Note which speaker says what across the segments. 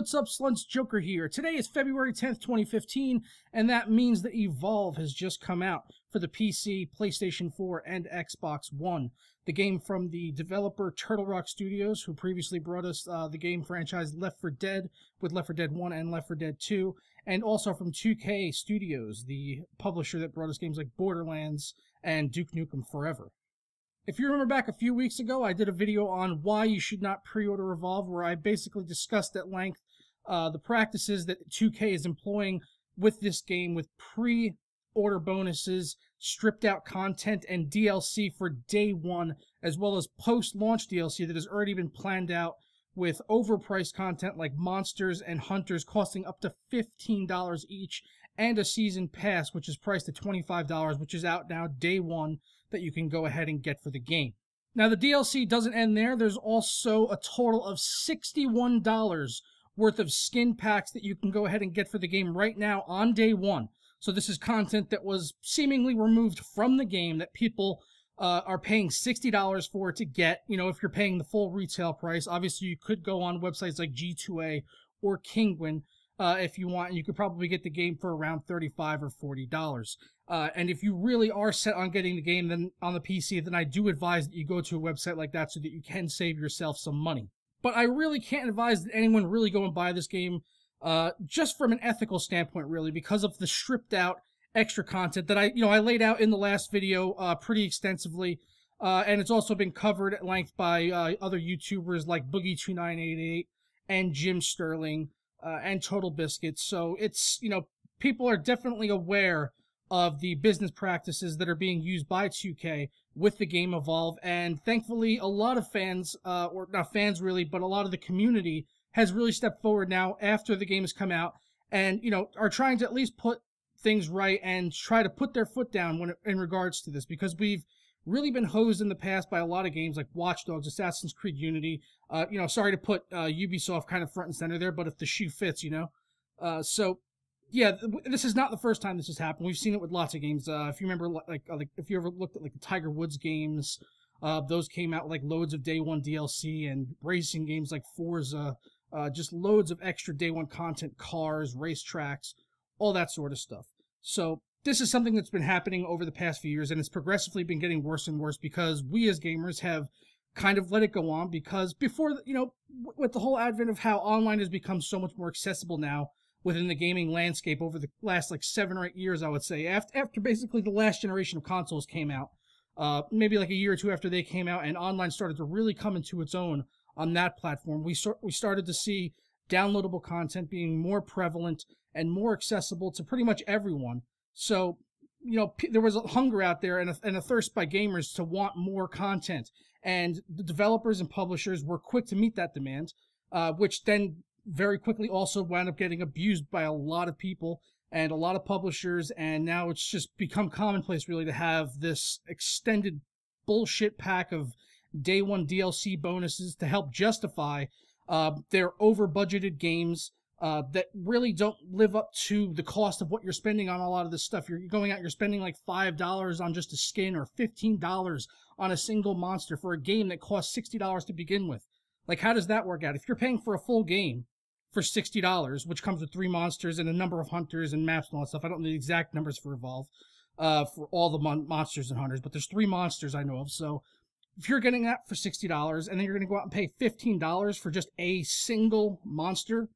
Speaker 1: what's up, Slunts Joker here. Today is February 10th, 2015, and that means that Evolve has just come out for the PC, PlayStation 4, and Xbox One. The game from the developer Turtle Rock Studios, who previously brought us the game franchise Left 4 Dead, with Left 4 Dead 1 and Left 4 Dead 2, and also from 2K Studios, the publisher that brought us games like Borderlands and Duke Nukem Forever. If you remember back a few weeks ago, I did a video on why you should not pre-order Evolve, where I basically discussed at length the practices that 2K is employing with this game, with pre-order bonuses, stripped out content, and DLC for day one, as well as post-launch DLC that has already been planned out with overpriced content like Monsters and Hunters costing up to $15 each, and a season pass, which is priced at $25, which is out now day one, that you can go ahead and get for the game. Now, the DLC doesn't end there. There's also a total of $61 worth of skin packs that you can go ahead and get for the game right now on day one. So this is content that was seemingly removed from the game that people are paying $60 for to get. You know, if you're paying the full retail price, obviously you could go on websites like G2A or Kinguin if you want, and you could probably get the game for around $35 or $40. And if you really are set on getting the game then on the PC, then I do advise that you go to a website like that so that you can save yourself some money. But I really can't advise that anyone really go and buy this game just from an ethical standpoint, really, because of the stripped out extra content that I laid out in the last video pretty extensively. And it's also been covered at length by other YouTubers like Boogie2988 and Jim Sterling and Total Biscuits. So it's, people are definitely aware of the business practices that are being used by 2K with the game Evolve, and thankfully a lot of fans, or not fans really, but a lot of the community has really stepped forward now after the game has come out, and are trying to at least put things right and try to put their foot down in regards to this, because we've really been hosed in the past by a lot of games like Watch Dogs, Assassin's Creed Unity. Sorry to put Ubisoft kind of front and center there, but if the shoe fits, so. Yeah, this is not the first time this has happened. We've seen it with lots of games. If you remember, if you ever looked at the Tiger Woods games, those came out with loads of day one DLC, and racing games like Forza, just loads of extra day one content, cars, racetracks, all that sort of stuff. So this is something that's been happening over the past few years, and it's progressively been getting worse and worse because we as gamers have kind of let it go on, because before, with the whole advent of how online has become so much more accessible now within the gaming landscape over the last 7 or 8 years, I would say, after basically the last generation of consoles came out, maybe a year or two after they came out, and online started to really come into its own on that platform, we started to see downloadable content being more prevalent and more accessible to pretty much everyone. So, there was a hunger out there and a thirst by gamers to want more content, and the developers and publishers were quick to meet that demand, which then very quickly also wound up getting abused by a lot of people and a lot of publishers, and now it's just become commonplace really to have this extended bullshit pack of day one DLC bonuses to help justify their over budgeted games that really don't live up to the cost of what you're spending on a lot of this stuff. You're going out, you're spending $5 on just a skin, or $15 on a single monster for a game that costs $60 to begin with. How does that work out? If you're paying for a full game for $60, which comes with 3 monsters and a number of hunters and maps and all that stuff. I don't know the exact numbers for Evolve, for all the monsters and hunters, but there's 3 monsters I know of. So if you're getting that for $60 and then you're going to go out and pay $15 for just a single monster,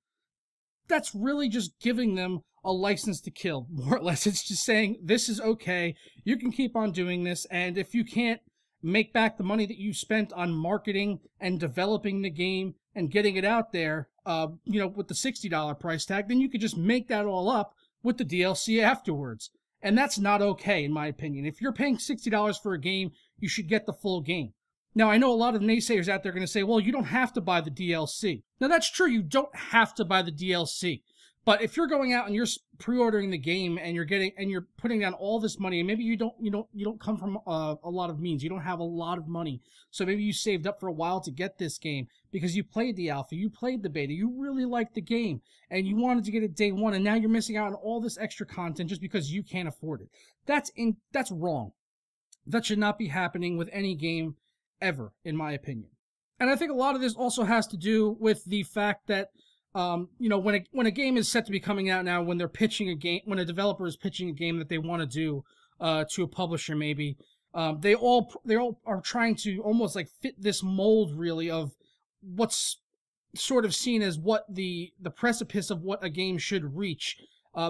Speaker 1: that's really just giving them a license to kill, more or less. It's just saying, this is okay, you can keep on doing this, and if you can't make back the money that you spent on marketing and developing the game and getting it out there, with the $60 price tag, then you could just make that all up with the DLC afterwards. And that's not okay, in my opinion. If you're paying $60 for a game, you should get the full game. Now, I know a lot of naysayers out there are going to say, well, you don't have to buy the DLC. Now, that's true, you don't have to buy the DLC. But if you're going out and you're pre-ordering the game and you're putting down all this money, and maybe you don't come from a lot of means, you don't have a lot of money, so maybe you saved up for a while to get this game because you played the alpha, you played the beta, you really liked the game, and you wanted to get it day one, and now you're missing out on all this extra content just because you can't afford it. That's wrong. That should not be happening with any game ever, in my opinion. And I think a lot of this also has to do with the fact that You know, when a game is set to be coming out now, when they're pitching a game, when a developer is pitching a game that they want to do to a publisher, maybe they all are trying to almost like fit this mold really of what's sort of seen as what the precipice of what a game should reach.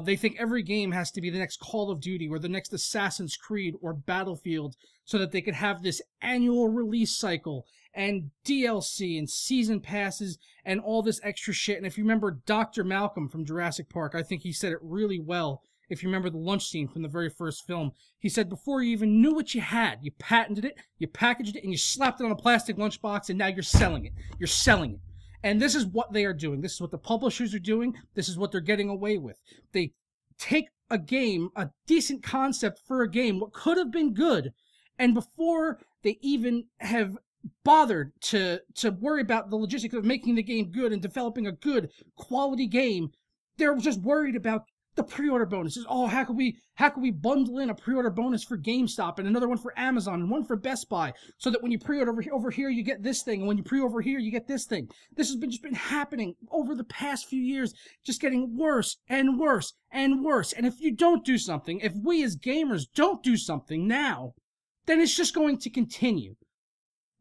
Speaker 1: They think every game has to be the next Call of Duty or the next Assassin's Creed or Battlefield so that they could have this annual release cycle and DLC and season passes and all this extra shit. And if you remember Dr. Malcolm from Jurassic Park, I think he said it really well. If you remember the lunch scene from the very first film, he said before you even knew what you had, you patented it, you packaged it, and you slapped it on a plastic lunchbox, and now you're selling it. You're selling it. And this is what they are doing. This is what the publishers are doing. This is what they're getting away with. They take a game, a decent concept for a game, what could have been good, and before they even have bothered to worry about the logistics of making the game good and developing a good quality game, they're just worried about the pre-order bonuses. Oh, how could we bundle in a pre-order bonus for GameStop and another one for Amazon and one for Best Buy so that when you pre-order over here you get this thing, and when you pre-order here you get this thing. This has just been happening over the past few years, just getting worse and worse and worse. And if you don't do something, if we as gamers don't do something now, then it's just going to continue.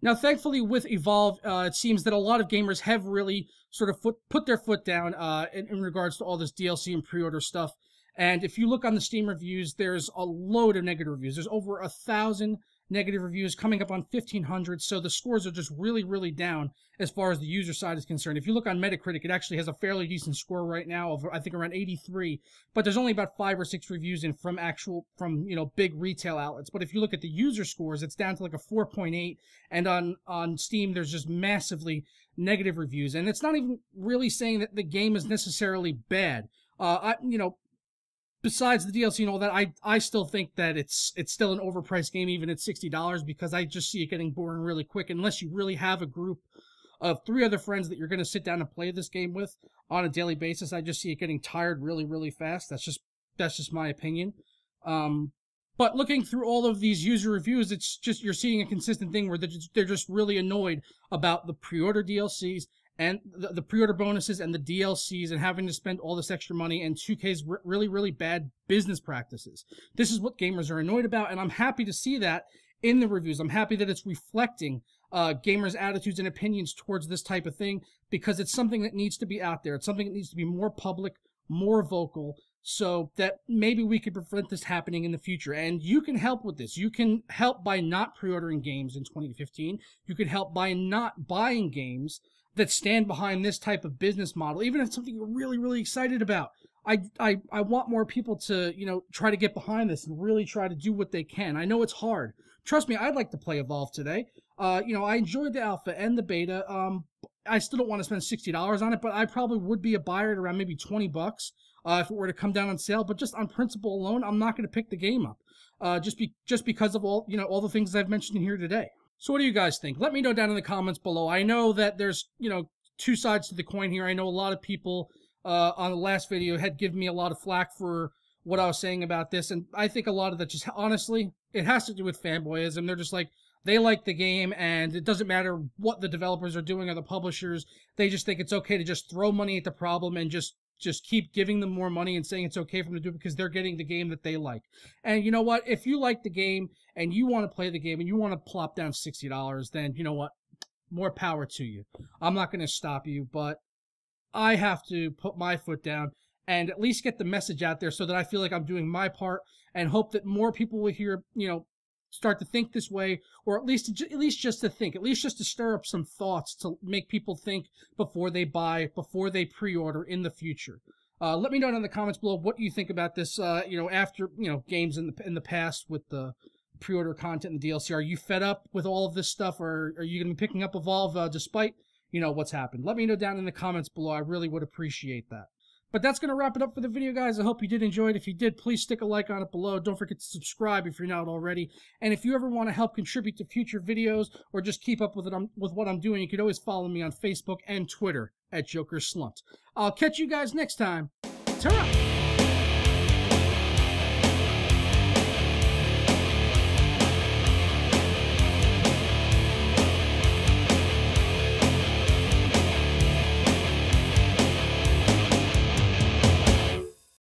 Speaker 1: Now, thankfully, with Evolve, it seems that a lot of gamers have really sort of put their foot down in regards to all this DLC and pre-order stuff. And if you look on the Steam reviews, there's a load of negative reviews. There's over 1,000 negative reviews, coming up on 1,500. So the scores are just really, really down as far as the user side is concerned. If you look on Metacritic, it actually has a fairly decent score right now of, I think, around 83. But there's only about 5 or 6 reviews in from you know, big retail outlets. But if you look at the user scores, it's down to like a 4.8. And on Steam, there's just massively negative reviews. And it's not even really saying that the game is necessarily bad. You know, besides the DLC and all that, I still think that it's still an overpriced game even at $60 because I just see it getting boring really quick unless you really have a group of 3 other friends that you're going to sit down and play this game with on a daily basis. I just see it getting tired really, really fast. That's just my opinion. But looking through all of these user reviews, it's just you're seeing a consistent thing where they're just really annoyed about the pre-order DLCs and the pre-order bonuses and the DLCs and having to spend all this extra money and 2K's really, really bad business practices. This is what gamers are annoyed about, and I'm happy to see that in the reviews. I'm happy that it's reflecting gamers' attitudes and opinions towards this type of thing because it's something that needs to be out there. It's something that needs to be more public, more vocal, so that maybe we could prevent this happening in the future. And you can help with this. You can help by not pre-ordering games in 2015. You can help by not buying games that stand behind this type of business model, even if it's something you're really, really excited about. I want more people to, you know, try to get behind this and really try to do what they can. I know it's hard. Trust me, I'd like to play Evolve today. You know, I enjoyed the alpha and the beta. I still don't want to spend $60 on it, but I probably would be a buyer at around maybe $20 if it were to come down on sale. But just on principle alone, I'm not going to pick the game up just because of all, you know, all the things I've mentioned here today. So what do you guys think? Let me know down in the comments below. I know that there's, you know, 2 sides to the coin here. I know a lot of people on the last video had given me a lot of flack for what I was saying about this, and I think a lot of that just, honestly, it has to do with fanboyism. They're just like, they like the game, and it doesn't matter what the developers are doing or the publishers. They just think it's okay to just throw money at the problem and just keep giving them more money and saying it's okay for them to do it because they're getting the game that they like. And you know what? If you like the game and you want to play the game and you want to plop down $60, then you know what? More power to you. I'm not going to stop you, but I have to put my foot down and at least get the message out there so that I feel like I'm doing my part and hope that more people will hear, you know, start to think this way, or at least just to think, at least just to stir up some thoughts to make people think before they buy, before they pre-order in the future. Let me know in the comments below what you think about this. You know, after games in the past with the pre-order content and the DLC, are you fed up with all of this stuff, or are you going to be picking up Evolve despite what's happened? Let me know down in the comments below. I really would appreciate that. But that's going to wrap it up for the video, guys. I hope you did enjoy it. If you did, please stick a like on it below. Don't forget to subscribe if you're not already. And if you ever want to help contribute to future videos or just keep up with what I'm doing, you could always follow me on Facebook and Twitter at JokerSlunt. I'll catch you guys next time. Ta-ra!